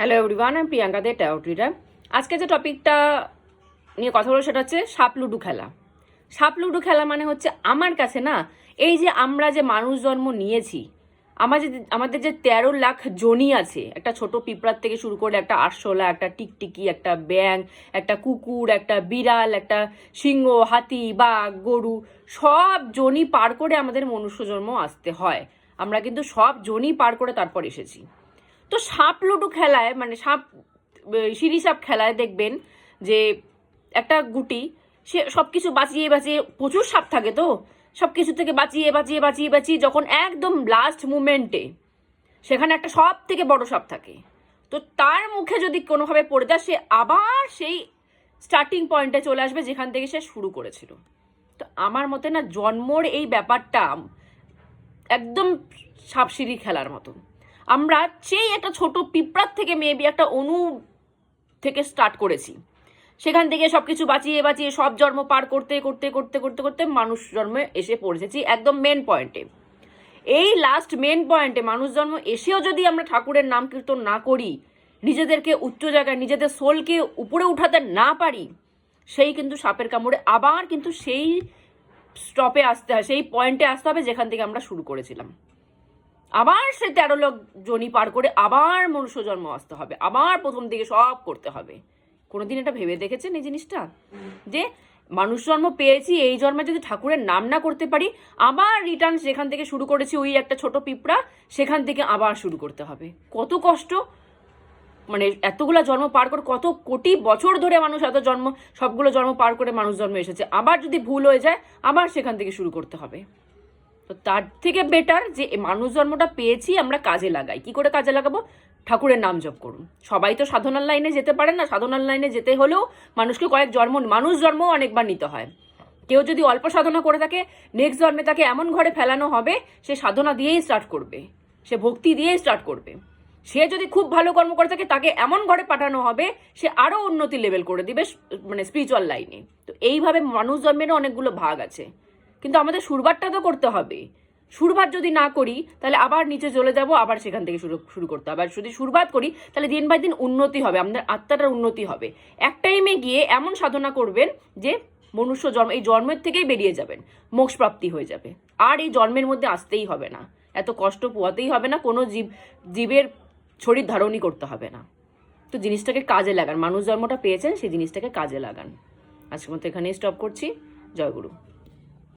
Hello everyone, আমি প্রিয়াঙ্কা দে taro reader. আজকে যে টপিকটা নিয়ে কথা বলবো সেটা হচ্ছে সাপ লুডো খেলা। সাপ লুডো খেলা মানে হচ্ছে আমার কাছে না, এই যে আমরা যে মানুষ জন্ম নিয়েছি, আমাদের যে 13 লাখ জনি আছে, একটা ছোট পিঁপড়ার থেকে শুরু করে একটা আরশোলা, একটা টিকটিকি, একটা ব্যাঙ, একটা কুকুর, একটা বিড়াল, একটা সিংহ, হাতি, বাঘ, গরু, সব জনি পার করে আমাদের মনুষ্য জন্ম আসতে হয়। আমরা কিন্তু সব জনি পার করে তারপর এসেছি। তো সাপ লুডো খেলায় মানে সিঁড়ি সাপ খেলায় দেখবেন যে একটা গুটি, সে সবকিছু বাঁচিয়ে বাঁচিয়ে, প্রচুর সাপ থাকে তো, সবকিছু থেকে বাঁচিয়ে বাঁচিয়ে বাঁচিয়ে বাঁচিয়ে যখন একদম লাস্ট মুমেন্টে সেখানে একটা সব থেকে বড় সাপ থাকে, তো তার মুখে যদি কোনোভাবে পড়ে যায়, সে আবার সেই স্টার্টিং পয়েন্টে চলে আসবে যেখান থেকে সে শুরু করেছিল। তো আমার মতে না, জন্মর এই ব্যাপারটা একদম সাপসিঁড়ি খেলার মতো। আমরা সেই একটা ছোট পিঁপড়ার থেকে মেবি একটা অণু থেকে স্টার্ট করেছি, সেখান থেকে সবকিছু বাঁচিয়ে বাঁচিয়ে সব জন্ম পার করতে করতে করতে করতে করতে মানুষ জন্মে এসে পৌঁছেছি একদম মেন পয়েন্টে। এই লাস্ট মেন পয়েন্টে মানুষ জন্ম এসেও যদি আমরা ঠাকুরের নাম কীর্তন না করি, নিজেদেরকে উচ্চ জায়গায়, নিজেদের সোলকে উপরে উঠাতে না পারি, সেই কিন্তু সাপের কামড়ে আবার কিন্তু সেই স্টপে আসতে হয়, সেই পয়েন্টে আসতে হবে যেখান থেকে আমরা শুরু করেছিলাম। আবার সে 13 লাখ জনি পার করে আবার মনুষ্য জন্ম আসতে হবে, আবার প্রথম থেকে সব করতে হবে। কোনোদিন এটা ভেবে দেখেছেন এই জিনিসটা, যে মানুষ জন্ম পেয়েছি, এই জন্মে যদি ঠাকুরের নাম না করতে পারি, আবার রিটার্ন যেখান থেকে শুরু করেছি ওই একটা ছোট পিঁপড়া, সেখান থেকে আবার শুরু করতে হবে। কত কষ্ট! মানে এতগুলা জন্ম পার করে, কত কোটি বছর ধরে মানুষ এত জন্ম, সবগুলো জন্ম পার করে মানুষ জন্ম এসেছে, আবার যদি ভুল হয়ে যায় আবার সেখান থেকে শুরু করতে হবে। তো তার থেকে বেটার যে মানুষ জন্মটা পেয়েছি আমরা কাজে লাগাই। কি করে কাজে লাগাবো? ঠাকুরের নাম জপ করুন। সবাই তো সাধনার লাইনে যেতে পারেন না, সাধনার লাইনে যেতে হলেও মানুষকে মানুষ জন্মও অনেকবার নিতে হয়। কেউ যদি অল্প সাধনা করে থাকে, নেক্সট জন্মে তাকে এমন ঘরে ফেলানো হবে, সে সাধনা দিয়েই স্টার্ট করবে, সে ভক্তি দিয়েই স্টার্ট করবে। সে যদি খুব ভালো কর্ম করে থাকে, তাকে এমন ঘরে পাঠানো হবে, সে আরো উন্নতি লেভেল করে দিবে, মানে স্পিরিচুয়াল লাইনে। তো এইভাবে মানুষ জন্মেরও অনেকগুলো ভাগ আছে, কিন্তু আমাদের শুরুবাতটা তো করতে হবে। শুরুবাত যদি না করি তাহলে আবার নিচে চলে যাব, আবার সেখান থেকে শুরু করতে হবে। আর যদি শুরুবাত করি তাহলে দিন বাই দিন উন্নতি হবে, আমাদের আত্মাটার উন্নতি হবে। এক টাইমে গিয়ে এমন সাধনা করবেন যে মনুষ্য জন্ম, এই জন্মের থেকেই বেরিয়ে যাবেন, মোক্ষ প্রাপ্তি হয়ে যাবে। আর এই জন্মের মধ্যে আসতেই হবে না, এত কষ্ট পোয়াতেই হবে না, কোনো জীবের শরীর ধারণই করতে হবে না। তো জিনিসটাকে কাজে লাগান, মানুষ জন্মটা পেয়েছেন, সেই জিনিসটাকে কাজে লাগান। আজকের মতো এখানেই স্টপ করছি। জয় গুরু।